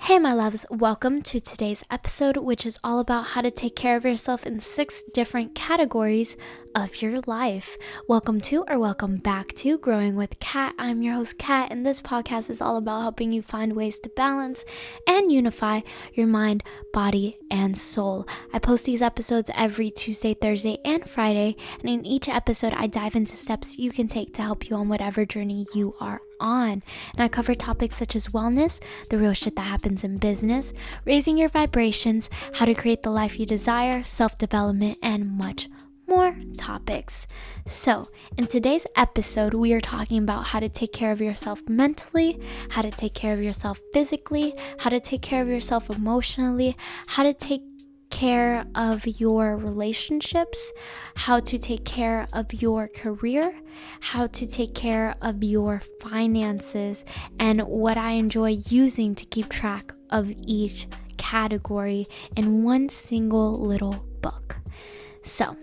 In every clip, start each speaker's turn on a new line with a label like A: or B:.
A: Hey, my loves, welcome to today's episode, which is all about how to take care of yourself in 6 different categories of your life. Welcome to or welcome back to Growing with Kat. I'm your host, Kat, and this podcast is all about helping you find ways to balance and unify your mind, body, and soul. I post these episodes every Tuesday, Thursday, and Friday, and in each episode, I dive into steps you can take to help you on whatever journey you are on. And I cover topics such as wellness, the real shit that happens in business, raising your vibrations, how to create the life you desire, self-development, and much more topics. So, in today's episode, we are talking about how to take care of yourself mentally, how to take care of yourself physically, how to take care of yourself emotionally, how to take care of your relationships, how to take care of your career, how to take care of your finances, and what I enjoy using to keep track of each category in one single little book. So,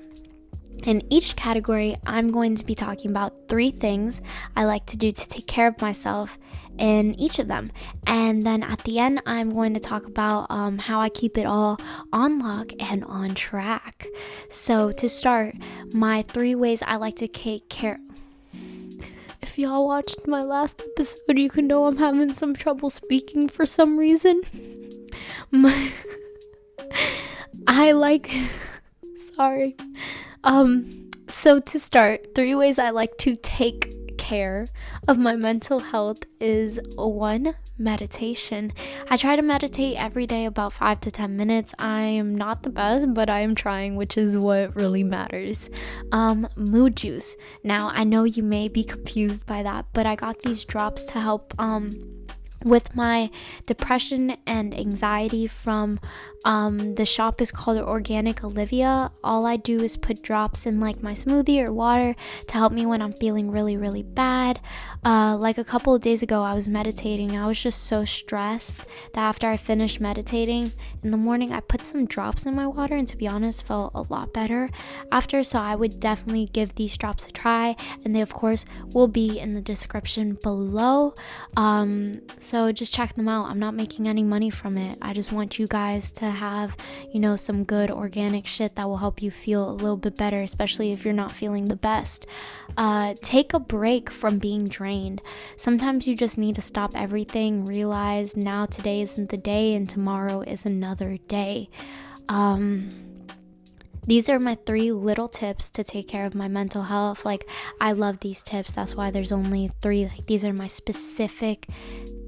A: in each category, I'm going to be talking about 3 things I like to do to take care of myself in each of them. And then at the end, I'm going to talk about how I keep it all on lock and on track. So to start, my 3 ways I like to take care. If y'all watched my last episode, you can know I'm having some trouble speaking for some reason. Sorry. So to start, 3 ways I like to take care of my mental health is 1, meditation. I try to meditate every day about 5 to 10 minutes. I am not the best, but I am trying, which is what really matters. Mood juice. Now, I know you may be confused by that, but I got these drops to help, with my depression and anxiety from the shop is called Organic Olivia. All I do is put drops in like my smoothie or water to help me when I'm feeling really, really bad. Like a couple of days ago, I was meditating. I was just so stressed that after I finished meditating in the morning, I put some drops in my water, and to be honest, felt a lot better after. So I would definitely give these drops a try, and they of course will be in the description below. So just check them out. I'm not making any money from it. I just want you guys to have, some good organic shit that will help you feel a little bit better, especially if you're not feeling the best. Take a break from being drained. Sometimes you just need to stop everything, realize now today isn't the day and tomorrow is another day. These are my 3 little tips to take care of my mental health. I love these tips. That's why there's only 3. These are my specific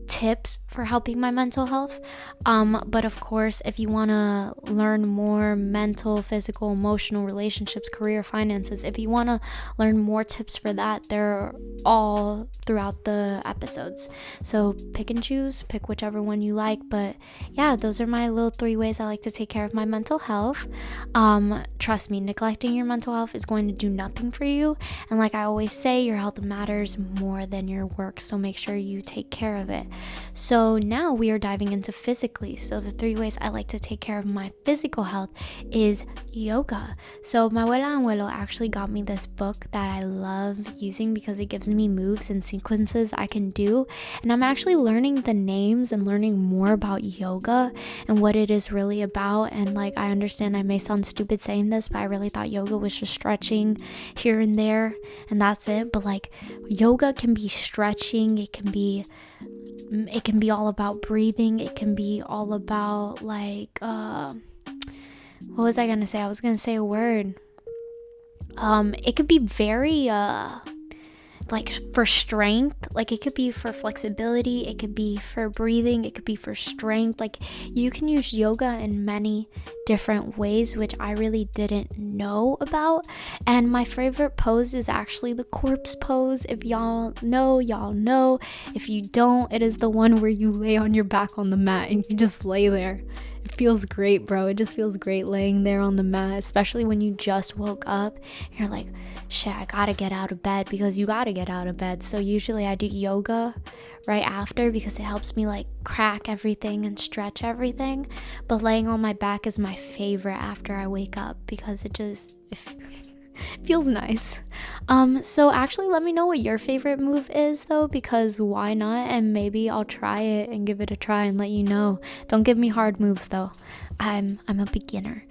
A: tips for helping my mental health. But of course, if you want to learn more mental, physical, emotional, relationships, career, finances, if you want to learn more tips for that, they're all throughout the episodes. So pick and choose, pick whichever one you like. But yeah, those are my little 3 ways I like to take care of my mental health. Trust me, neglecting your mental health is going to do nothing for you. And like I always say, your health matters more than your work. So make sure you take care of it. So now we are diving into physically. So the 3 ways I like to take care of my physical health is yoga. So my abuela and abuelo actually got me this book that I love using because it gives me moves and sequences I can do. And I'm actually learning the names and learning more about yoga and what it is really about. And I understand I may sound stupid saying this, but I really thought yoga was just stretching here and there and that's it. But yoga can be stretching, it can be all about breathing. It can be all about what was I gonna say? I was gonna say a word. It could be very for strength. It could be for flexibility. It could be for breathing. It could be for strength. You can use yoga in many different ways, which I really didn't know about. And my favorite pose is actually the corpse pose. If y'all know, y'all know. If you don't, it is the one where you lay on your back on the mat and you just lay there. It feels great, bro. It just feels great laying there on the mat, especially when you just woke up. You're like, shit, I gotta get out of bed, because you gotta get out of bed. So usually I do yoga right after because it helps me crack everything and stretch everything. But laying on my back is my favorite after I wake up because Feels nice. So actually let me know what your favorite move is though, because why not? And maybe I'll try it and give it a try and let you know. Don't give me hard moves though. I'm a beginner.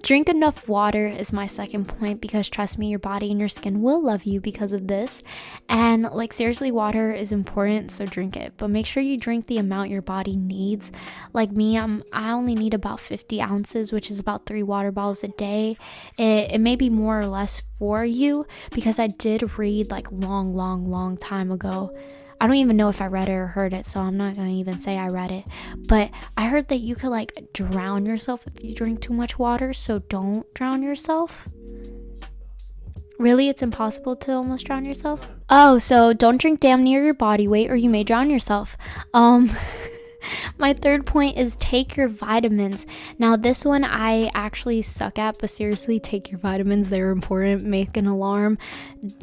A: Drink enough water is my second point, because trust me, your body and your skin will love you because of this. And like seriously, water is important, so drink it, but make sure you drink the amount your body needs. Like me, I only need about 50 ounces, which is about 3 water bottles a day. It may be more or less for you, because I did read like long time ago. I don't even know if I read it or heard it, so I'm not gonna even say I read it. But I heard that you could like drown yourself if you drink too much water, so don't drown yourself. Really? It's impossible to almost drown yourself? Oh, so don't drink damn near your body weight or you may drown yourself. My third point is take your vitamins. Now, this one I actually suck at, but seriously, take your vitamins. They're important. Make an alarm.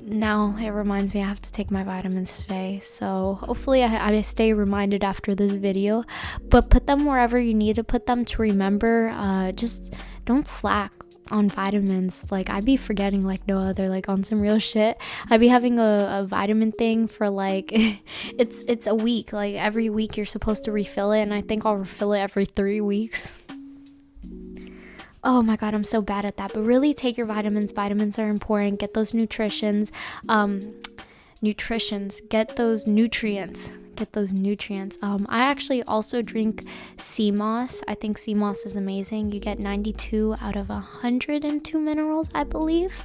A: Now, it reminds me I have to take my vitamins today. So hopefully I stay reminded after this video. But put them wherever you need to put them to remember. Just don't slack on vitamins. Like I'd be forgetting like no other. Like on some real shit, I'd be having a vitamin thing for like it's a week. Like every week you're supposed to refill it, and I think I'll refill it every 3 weeks. Oh my god, I'm so bad at that. But really take your vitamins. Vitamins are important. Get those get those nutrients. I actually also drink sea moss. I think sea moss is amazing. You get 92 out of 102 minerals, I believe.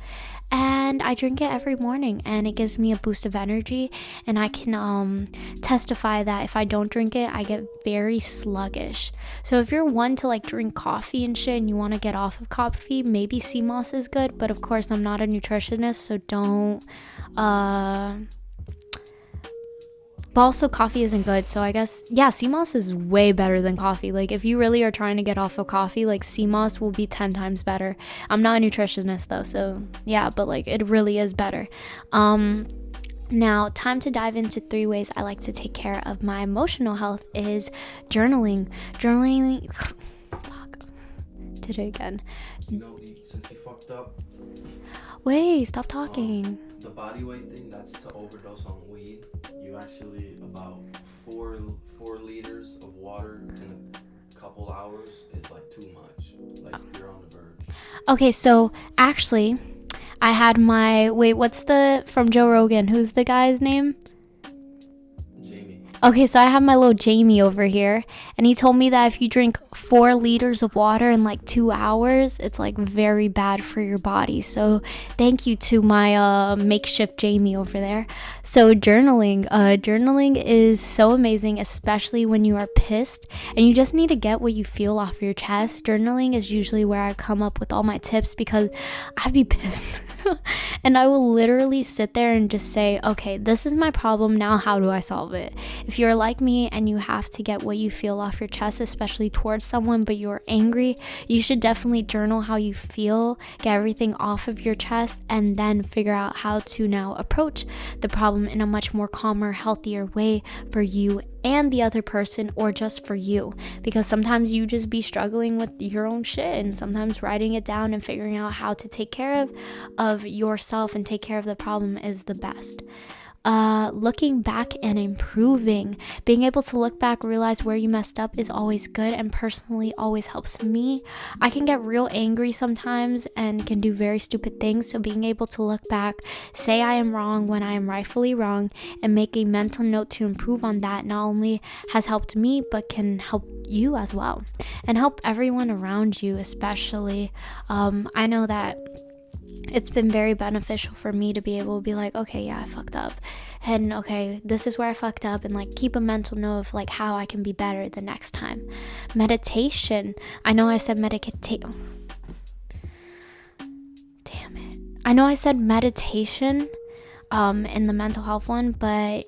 A: And I drink it every morning, and it gives me a boost of energy. And I can testify that if I don't drink it, I get very sluggish. So if you're one to like drink coffee and shit and you want to get off of coffee, maybe sea moss is good. But of course, I'm not a nutritionist, so don't but also coffee isn't good, so I guess, yeah, sea moss is way better than coffee. Like if you really are trying to get off of coffee, like sea moss will be 10 times better. I'm not a nutritionist though, so yeah, but like it really is better. Now, time to dive into 3 ways I like to take care of my emotional health is journaling. Fuck. Did it again.
B: You know, since you fucked up.
A: Wait, stop talking.
B: The body weight thing, that's to overdose on weed. You actually, about 4 liters of water in a couple hours is like too much. Like you're on the verge.
A: Okay, so actually, I had what's from Joe Rogan? Who's the guy's name?
B: Jamie.
A: Okay, so I have my little Jamie over here, and he told me that if you drink 4 liters of water in like 2 hours, it's like very bad for your body. So thank you to my makeshift Jamie over there. So journaling is so amazing, especially when you are pissed and you just need to get what you feel off your chest. Journaling is usually where I come up with all my tips, because I'd be pissed and I will literally sit there and just say, okay, this is my problem, now how do I solve it? If you're like me and you have to get what you feel off your chest, especially towards someone, but you're angry, you should definitely journal how you feel, get everything off of your chest, and then figure out how to now approach the problem in a much more calmer, healthier way for you and the other person, or just for you, because sometimes you just be struggling with your own shit, and sometimes writing it down and figuring out how to take care of yourself and take care of the problem is the best. Looking back and improving. Being able to look back, realize where you messed up is always good, and personally always helps me. I can get real angry sometimes and can do very stupid things, so being able to look back, say I am wrong when I am rightfully wrong, and make a mental note to improve on that not only has helped me, but can help you as well, and help everyone around you, especially. I know that it's been very beneficial for me to be able to be like, okay, yeah, I fucked up, and okay, this is where I fucked up, and like keep a mental note of like how I can be better the next time. Meditation. I know I said meditation in the mental health one, but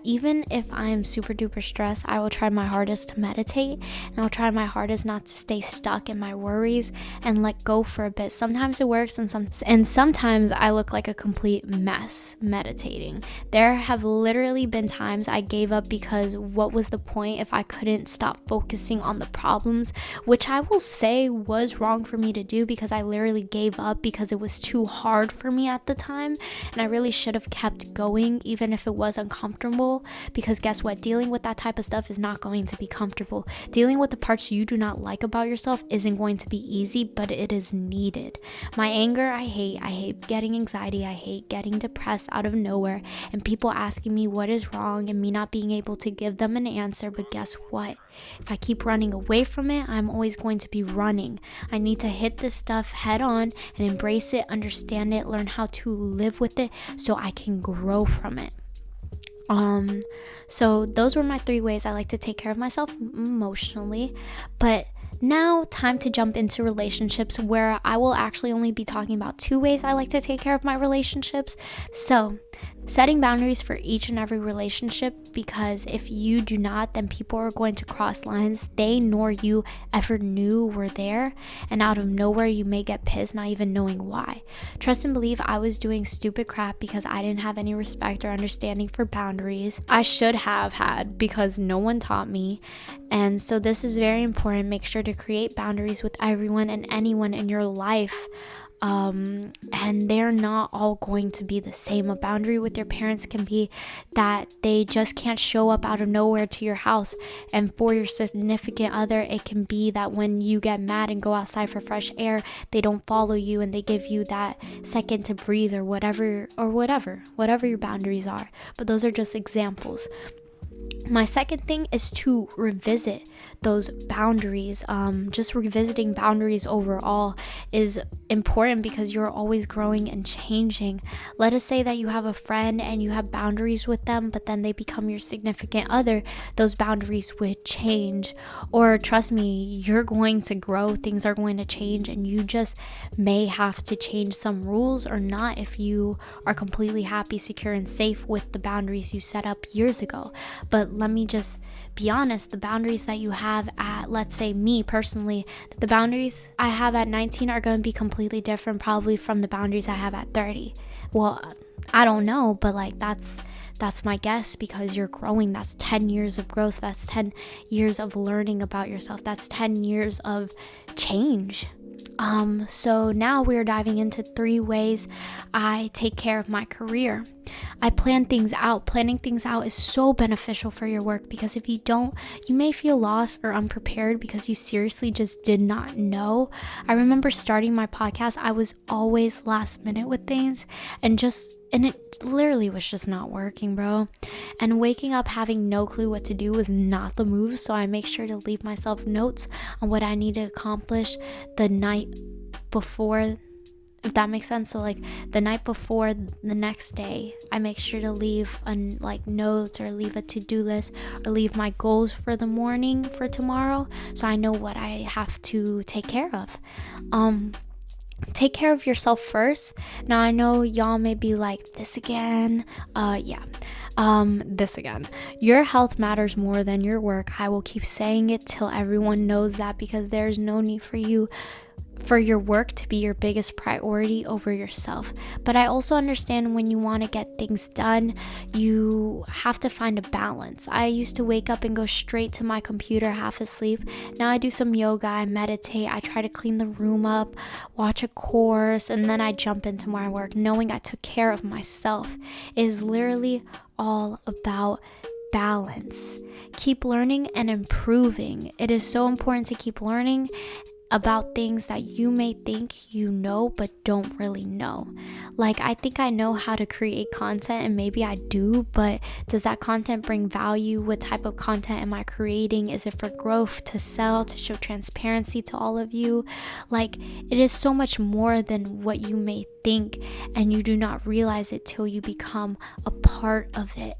A: Even if I am super duper stressed, I will try my hardest to meditate, and I'll try my hardest not to stay stuck in my worries and let go for a bit. Sometimes it works, and sometimes I look like a complete mess meditating. There have literally been times I gave up because what was the point if I couldn't stop focusing on the problems, which I will say was wrong for me to do, because I literally gave up because it was too hard for me at the time, and I really should have kept going even if it was uncomfortable, because guess what? Dealing with that type of stuff is not going to be comfortable. Dealing with the parts you do not like about yourself isn't going to be easy, but it is needed. My anger, I hate getting anxiety, I hate getting depressed out of nowhere, and people asking me what is wrong and me not being able to give them an answer. But guess what? If I keep running away from it, I'm always going to be running. I need to hit this stuff head on and embrace it, understand it, learn how to live with it so I can grow from it. So those were my 3 ways I like to take care of myself emotionally. But now, time to jump into relationships, where I will actually only be talking about 2 ways I like to take care of my relationships. So, setting boundaries for each and every relationship, because if you do not, then people are going to cross lines they nor you ever knew were there, and out of nowhere you may get pissed not even knowing why. Trust and believe I was doing stupid crap because I didn't have any respect or understanding for boundaries. I should have had, because no one taught me. And so this is very important. Make sure to create boundaries with everyone and anyone in your life. And they're not all going to be the same. A boundary with your parents can be that they just can't show up out of nowhere to your house, and for your significant other, it can be that when you get mad and go outside for fresh air, they don't follow you and they give you that second to breathe, or whatever your boundaries are. But those are just examples. My second thing is to revisit those boundaries. Just revisiting boundaries overall is important because you're always growing and changing. Let us say that you have a friend and you have boundaries with them, but then they become your significant other. Those boundaries would change. Or trust me, you're going to grow, things are going to change, and you just may have to change some rules or not if you are completely happy, secure, and safe with the boundaries you set up years ago. But let me just be honest, the boundaries that you have at, let's say me personally, the boundaries I have at 19 are going to be completely different probably from the boundaries I have at 30. Well, I don't know, but like that's my guess, because you're growing. That's 10 years of growth. That's 10 years of learning about yourself. That's 10 years of change. So now we're diving into 3 ways I take care of my career. I plan things out. Planning things out is so beneficial for your work, because if you don't, you may feel lost or unprepared because you seriously just did not know. I remember starting my podcast, I was always last minute with things, and it literally was just not working, bro. And waking up having no clue what to do was not the move, so I make sure to leave myself notes on what I need to accomplish the night before, if that makes sense. So like the night before the next day, I make sure to leave notes, or leave a to-do list, or leave my goals for the morning for tomorrow, so I know what I have to take care of. Take care of yourself first. Now I know y'all may be like, this again. This again. Your health matters more than your work. I will keep saying it till everyone knows that, because there's no need for your work to be your biggest priority over yourself. But I also understand when you want to get things done, you have to find a balance. I used to wake up and go straight to my computer half asleep. Now I do some yoga, I meditate, I try to clean the room up, watch a course, and then I jump into my work knowing I took care of myself. It is literally all about balance. Keep learning and improving. It is so important to keep learning about things that you may think you know but don't really know. Like, I think I know how to create content, and maybe I do, but does that content bring value? What type of content am I creating? Is it for growth, to sell, to show transparency to all of you? Like, it is so much more than what you may think, and you do not realize it till you become a part of it.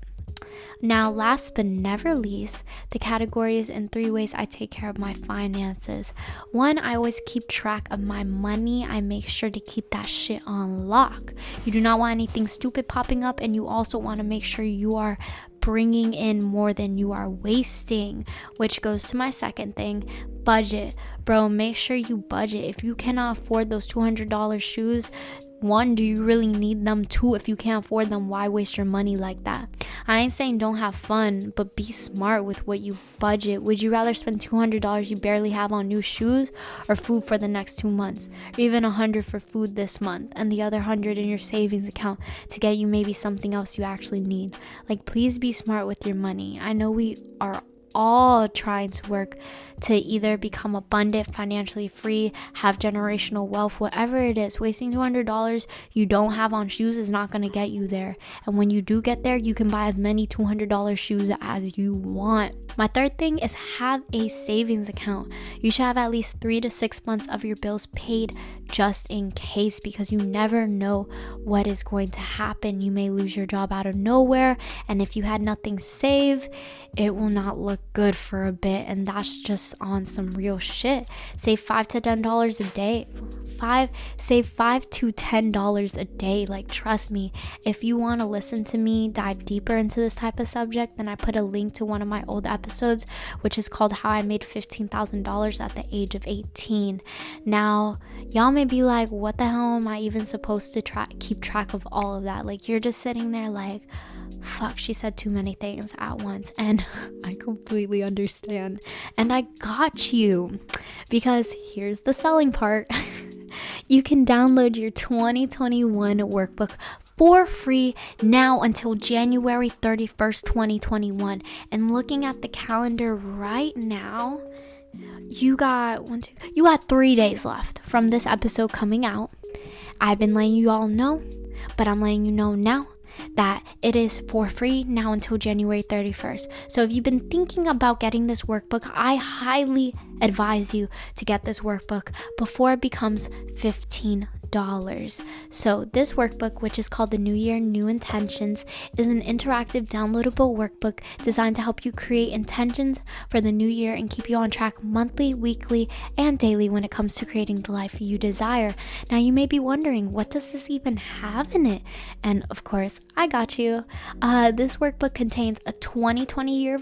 A: Now, last but never least, the categories and 3 ways I take care of my finances. 1, I always keep track of my money. I make sure to keep that shit on lock. You do not want anything stupid popping up, and you also want to make sure you are bringing in more than you are wasting, which goes to my second thing, budget. Bro, make sure you budget. If you cannot afford those $200 shoes, 1, do you really need them? 2, if you can't afford them, why waste your money like that? I ain't saying don't have fun, but be smart with what you budget. Would you rather spend $200 you barely have on new shoes, or food for the next 2 months, or even $100 for food this month and the other $100 in your savings account to get you maybe something else you actually need? Like, please be smart with your money. I know we are all trying to work to either become abundant, financially free, have generational wealth, whatever it is. Wasting $200 you don't have on shoes is not going to get you there. And when you do get there, you can buy as many $200 shoes as you want. My third thing is have a savings account. You should have at least 3 to 6 months of your bills paid just in case, because you never know what is going to happen. You may lose your job out of nowhere, and if you had nothing saved, it will not look good for a bit, and that's just on some real shit. Save $5 to $10 a day. Save $5 to $10 a day. Like, trust me, if you want to listen to me dive deeper into this type of subject, then I put a link to one of my old episodes, which is called How I Made $15,000 at the Age of 18. Now, y'all may be like, what the hell am I even supposed to keep track of all of that? Like, you're just sitting there like, fuck, she said too many things at once. And I completely understand, and I got you, because here's the selling part. You can download your 2021 workbook for free now until January 31st, 2021. And looking at the calendar right now, you got 3 days left from this episode coming out. I've been letting you all know, but I'm letting you know now that it is for free now until January 31st. So if you've been thinking about getting this workbook, I highly advise you to get this workbook before it becomes $15. So this workbook, which is called the New Year New Intentions, is an interactive downloadable workbook designed to help you create intentions for the new year and keep you on track monthly, weekly, and daily when it comes to creating the life you desire. Now you may be wondering, what does this even have in it? And of course, I got you. This workbook contains a 2020 year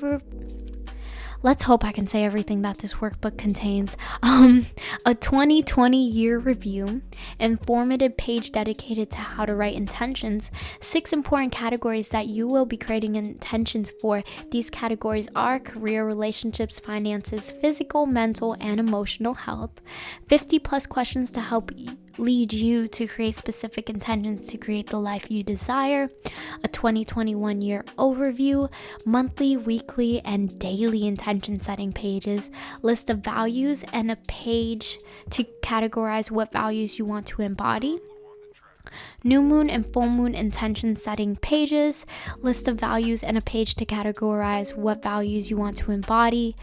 A: Let's hope I can say everything that this workbook contains. A 2020 year review, informative page dedicated to how to write intentions, 6 important categories that you will be creating intentions for. These categories are career, relationships, finances, physical, mental, and emotional health. 50 plus questions to help lead you to create specific intentions to create the life you desire. A 2021 year overview, monthly, weekly, and daily intention setting pages, list of values, and a page to categorize what values you want to embody. New moon and full moon intention setting pages, list of values, and a page to categorize what values you want to embody.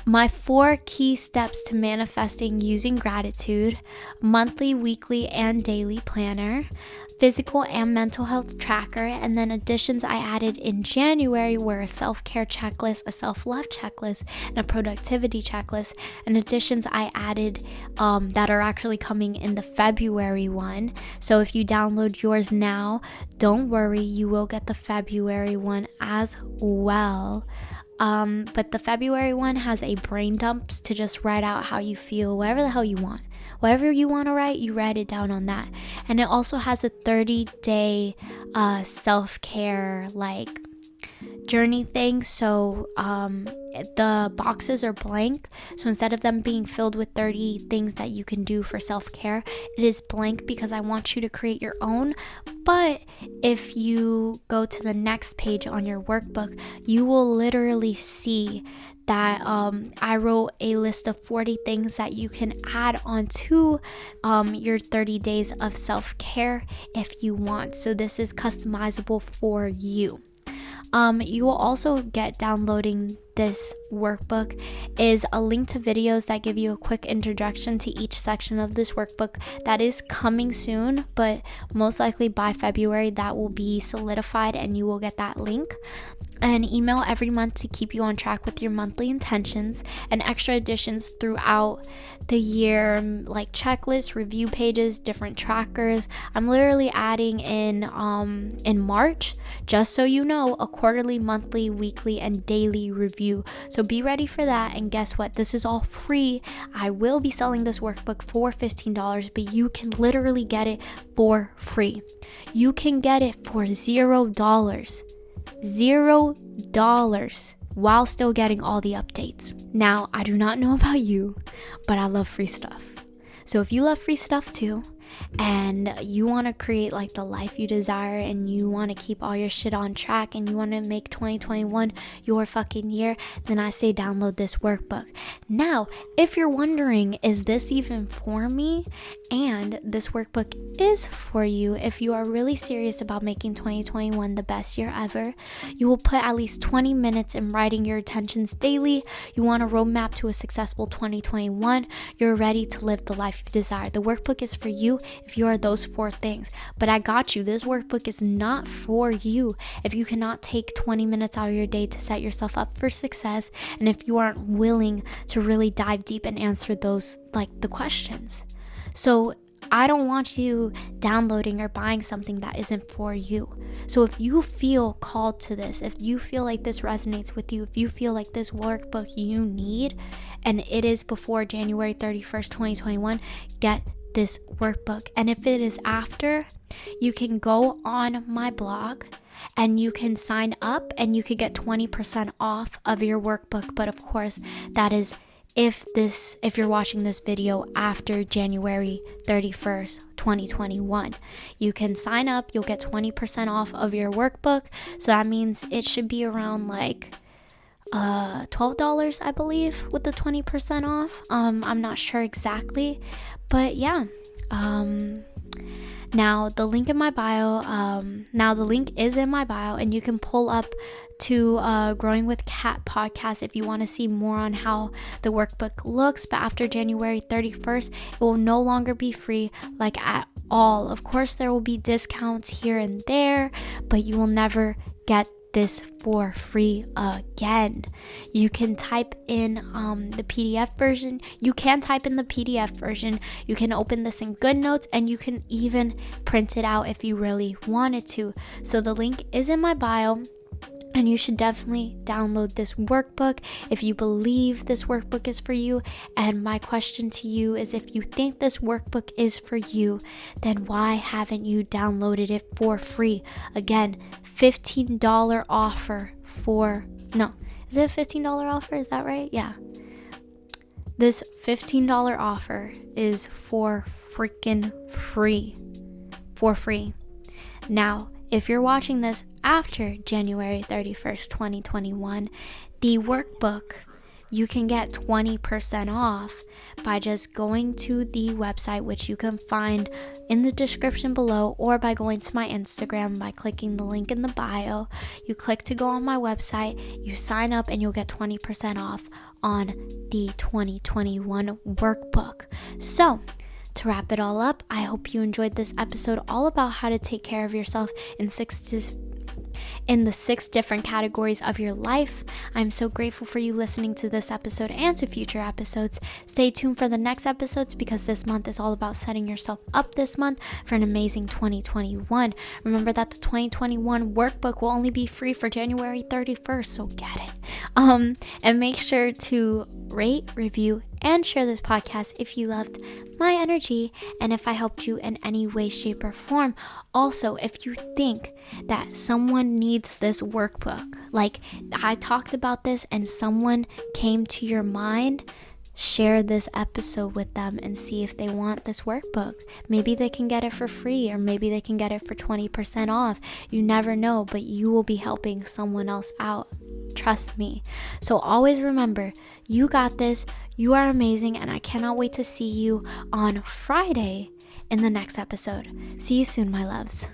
A: My 4 key steps to manifesting using gratitude, monthly, weekly, and daily planner, physical and mental health tracker, and then additions I added in January were a self-care checklist, a self-love checklist, and a productivity checklist. And additions I added that are actually coming in the February one. So if you download yours now, don't worry, you will get the February one as well. But the February one has a brain dump to just write out how you feel, whatever the hell you want. Whatever you want to write, you write it down on that. And it also has a 30-day self-care journey thing. So the boxes are blank. So instead of them being filled with 30 things that you can do for self-care, it is blank because I want you to create your own. But if you go to the next page on your workbook, you will literally see that I wrote a list of 40 things that you can add onto your 30 days of self-care if you want. So this is customizable for you. You will also get downloading this workbook is a link to videos that give you a quick introduction to each section of this workbook that is coming soon, but most likely by February that will be solidified and you will get that link. An email every month to keep you on track with your monthly intentions, and extra additions throughout the year, like checklists, review pages, different trackers. I'm literally adding in March, just so you know, a quarterly, monthly, weekly, and daily review. So be ready for that. And guess what? This is all free. I will be selling this workbook for $15, but you can literally get it for free. You can get it for $0. $0 while still getting all the updates. Now, I do not know about you, but I love free stuff. So if you love free stuff too, and you want to create like the life you desire, and you want to keep all your shit on track, and you want to make 2021 your fucking year, then I say download this workbook. Now, if you're wondering, is this even for me? And this workbook is for you if you are really serious about making 2021 the best year ever. You will put at least 20 minutes in writing your intentions daily. You want a roadmap to a successful 2021. You're ready to live the life you desire. The workbook is for you if you are those 4 things. But I got you. This workbook is not for you if you cannot take 20 minutes out of your day to set yourself up for success, and if you aren't willing to really dive deep and answer those, like, the questions. So I don't want you downloading or buying something that isn't for you. So if you feel called to this, if you feel like this resonates with you, if you feel like this workbook you need, and it is before January 31st, 2021, get this workbook. And if it is after, you can go on my blog and you can sign up and you could get 20% off of your workbook. But of course, that is if you're watching this video after January 31st, 2021. You can sign up, you'll get 20% off of your workbook. So that means it should be around like $12, I believe, with the 20% off. I'm not sure exactly, but yeah. Now the link in my bio, the link is in my bio, and you can pull up to Growing with Kat podcast if you want to see more on how the workbook looks. But after January 31st, it will no longer be free, like, at all. Of course, there will be discounts here and there, but you will never get this for free again. You can type in the PDF version. You can type in the PDF version. You can open this in GoodNotes, and you can even print it out if you really wanted to. So the link is in my bio. And you should definitely download this workbook if you believe this workbook is for you. And my question to you is, if you think this workbook is for you, then why haven't you downloaded it for free? Again, $15 offer is it a $15 offer? Is that right? Yeah. This $15 offer is for freaking free. For free. Now, if you're watching this after January 31st, 2021, the workbook, you can get 20% off by just going to the website, which you can find in the description below, or by going to my Instagram by clicking the link in the bio. You click to go on my website, you sign up, and you'll get 20% off on the 2021 workbook. So, to wrap it all up, I hope you enjoyed this episode all about how to take care of yourself in the 6 different categories of your life. I'm so grateful for you listening to this episode and to future episodes. Stay tuned for the next episodes, because this month is all about setting yourself up this month for an amazing 2021. Remember that the 2021 workbook will only be free for January 31st, so get it. And make sure to rate, review, and share this podcast if you loved my energy and if I helped you in any way, shape, or form. Also, if you think that someone needs this workbook, like I talked about this and someone came to your mind, share this episode with them and see if they want this workbook. Maybe they can get it for free, or maybe they can get it for 20% off. You never know, but you will be helping someone else out. Trust me. So always remember, you got this, you are amazing, and I cannot wait to see you on Friday in the next episode. See you soon, my loves.